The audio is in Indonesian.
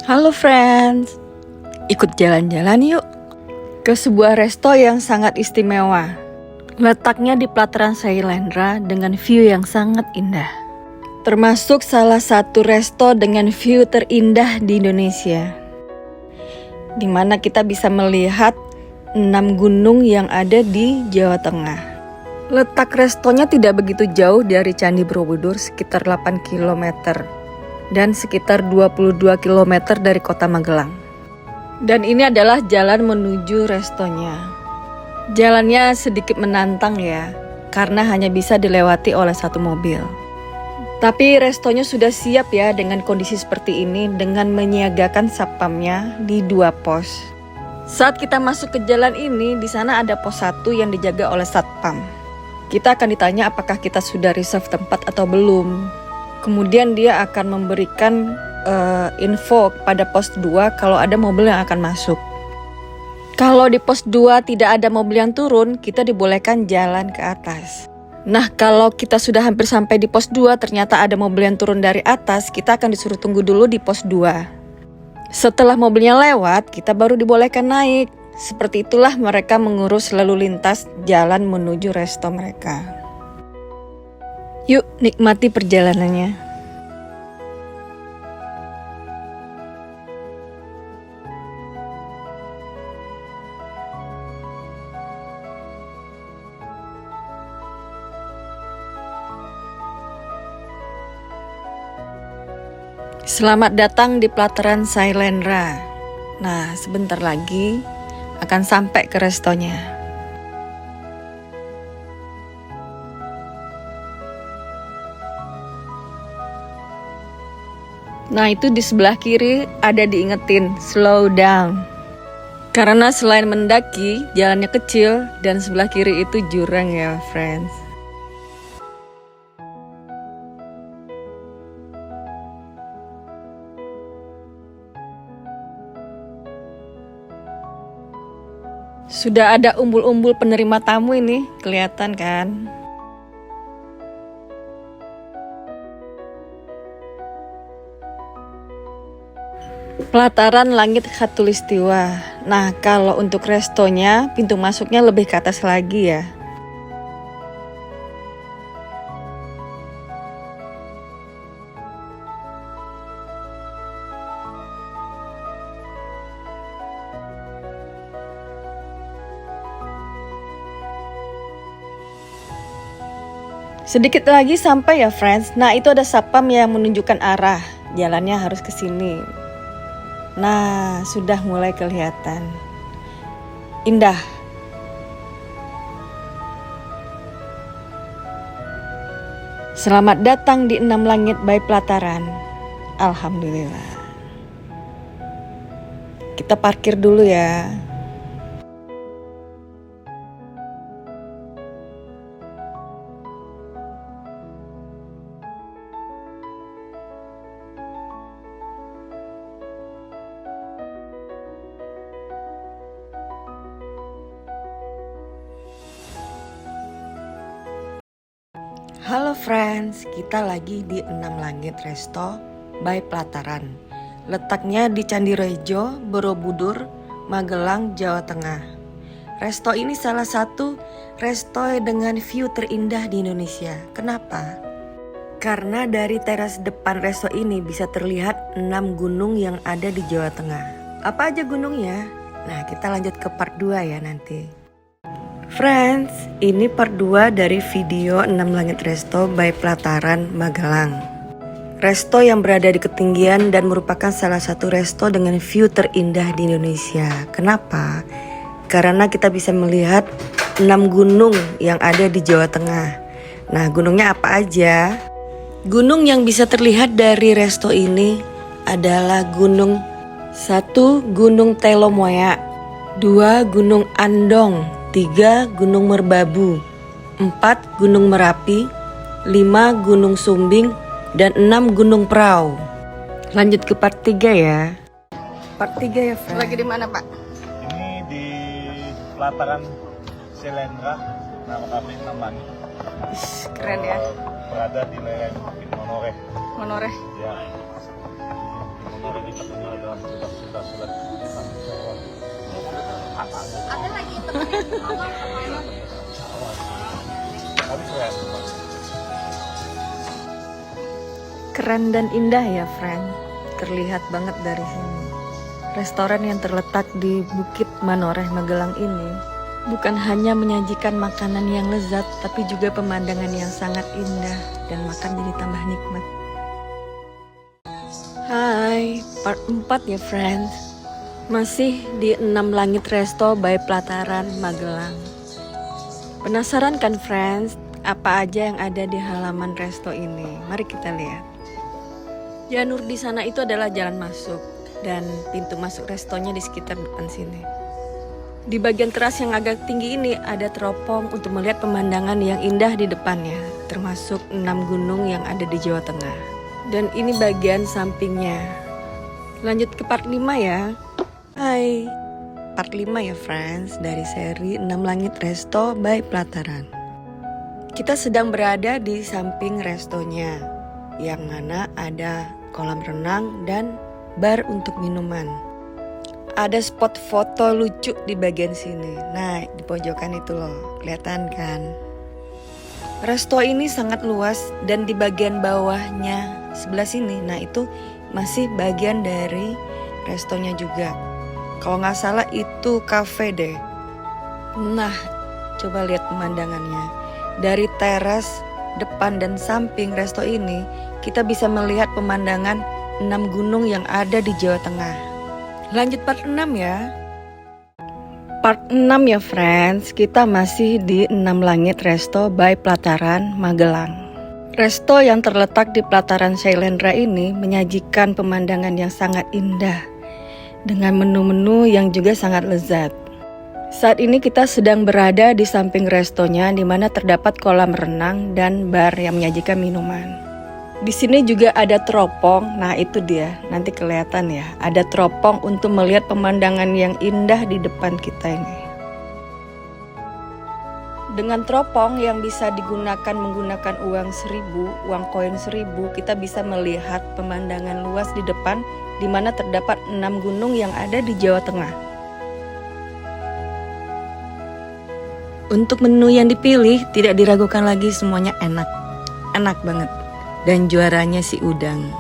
Halo friends, ikut jalan-jalan yuk ke sebuah resto yang sangat istimewa. Letaknya di pelataran Sailendra dengan view yang sangat indah. Termasuk salah satu resto dengan view terindah di Indonesia, di mana kita bisa melihat 6 gunung yang ada di Jawa Tengah. Letak restonya tidak begitu jauh dari Candi Borobudur, sekitar 8 km. Dan sekitar 22 km dari kota Magelang. Dan ini adalah jalan menuju restonya. Jalannya sedikit menantang ya, karena hanya bisa dilewati oleh satu mobil. Tapi restonya sudah siap ya dengan kondisi seperti ini, dengan menyiagakan satpamnya di 2 pos. Saat kita masuk ke jalan ini, di sana ada pos 1 yang dijaga oleh satpam. Kita akan ditanya apakah kita sudah reserve tempat atau belum. Kemudian dia akan memberikan info pada pos 2 kalau ada mobil yang akan masuk. Kalau di pos 2 tidak ada mobil yang turun, kita dibolehkan jalan ke atas. Nah, kalau kita sudah hampir sampai di pos 2 ternyata ada mobil yang turun dari atas, kita akan disuruh tunggu dulu di pos 2. Setelah mobilnya lewat, kita baru dibolehkan naik. Seperti itulah mereka mengurus lalu lintas jalan menuju resto mereka. Yuk nikmati perjalanannya. Selamat datang di pelataran Sailendra. Nah, sebentar lagi akan sampai ke restonya. Nah, itu di sebelah kiri ada diingetin, slow down. Karena selain mendaki, jalannya kecil dan sebelah kiri itu jurang ya, friends. Sudah ada umbul-umbul penerima tamu ini, kelihatan kan? Pelataran Langit Khatulistiwa. Nah, kalau untuk restonya, pintu masuknya lebih ke atas lagi ya. Sedikit lagi sampai ya friends. Nah, itu ada satpam yang menunjukkan arah. Jalannya harus ke sini. Nah, sudah mulai kelihatan. Indah. Selamat datang di 6 Langit by Pelataran. Alhamdulillah. Kita parkir dulu ya. Halo friends, kita lagi di 6 Langit Resto by Pelataran. Letaknya di Candi Rejo, Borobudur, Magelang, Jawa Tengah. Resto ini salah satu resto dengan view terindah di Indonesia. Kenapa? Karena dari teras depan resto ini bisa terlihat 6 gunung yang ada di Jawa Tengah. Apa aja gunungnya? Nah, kita lanjut ke part 2 ya nanti. Friends, ini part 2 dari video 6 Langit Resto by Pelataran Magelang. Resto yang berada di ketinggian dan merupakan salah satu resto dengan view terindah di Indonesia. Kenapa? Karena kita bisa melihat 6 gunung yang ada di Jawa Tengah. Nah, gunungnya apa aja? Gunung yang bisa terlihat dari resto ini adalah Gunung 1 Gunung Telomoya, 2 Gunung Andong, 3 Gunung Merbabu, 4 Gunung Merapi, 5 Gunung Sumbing, dan 6 Gunung Prau. Lanjut ke part 3 ya. Part 3 ya, Fred. Lagi di mana, Pak? Ini di pelataran Sailendra, nama kami namanya. Keren ya. Berada di lereng Bukit Monoreh. Monoreh. Ya. Jadi kita kenal dalam cerita-cerita silat. Ada lagi temennya mama kemana? Tapi keren. Keren dan indah ya, friend. Terlihat banget dari sini. Restoran yang terletak di Bukit Manoreh, Magelang ini bukan hanya menyajikan makanan yang lezat, tapi juga pemandangan yang sangat indah dan makan jadi tambah nikmat. Hai, part 4 ya friends. Masih di 6 Langit Resto by Pelataran, Magelang. Penasaran kan friends, apa aja yang ada di halaman resto ini? Mari kita lihat. Janur di sana itu adalah jalan masuk dan pintu masuk restonya di sekitar depan sini. Di bagian teras yang agak tinggi ini ada teropong untuk melihat pemandangan yang indah di depannya, termasuk 6 gunung yang ada di Jawa Tengah. Dan ini bagian sampingnya. Lanjut ke part 5 ya. Hai, part 5 ya friends dari seri 6 Langit Resto by Pelataran. Kita sedang berada di samping restonya, yang mana ada kolam renang dan bar untuk minuman. Ada spot foto lucu di bagian sini. Nah, di pojokan itu loh, kelihatan kan? Resto ini sangat luas dan di bagian bawahnya sebelah sini, nah itu masih bagian dari restonya juga. Kalau nggak salah itu cafe deh. Nah, coba lihat pemandangannya. Dari teras depan dan samping resto ini, kita bisa melihat pemandangan 6 gunung yang ada di Jawa Tengah. Lanjut part 6 ya. Part 6 ya friends, kita masih di 6 Langit Resto by Pelataran, Magelang. Resto yang terletak di Pelataran Shailendra ini menyajikan pemandangan yang sangat indah dengan menu-menu yang juga sangat lezat. Saat ini kita sedang berada di samping restonya, di mana terdapat kolam renang dan bar yang menyajikan minuman. Di sini juga ada teropong. Nah, itu dia, nanti kelihatan ya. Ada teropong untuk melihat pemandangan yang indah di depan kita ini. Dengan teropong yang bisa digunakan menggunakan uang 1000, uang koin 1000, kita bisa melihat pemandangan luas di depan, di mana terdapat 6 gunung yang ada di Jawa Tengah. Untuk menu yang dipilih tidak diragukan lagi, semuanya enak. Enak banget. Dan juaranya si udang.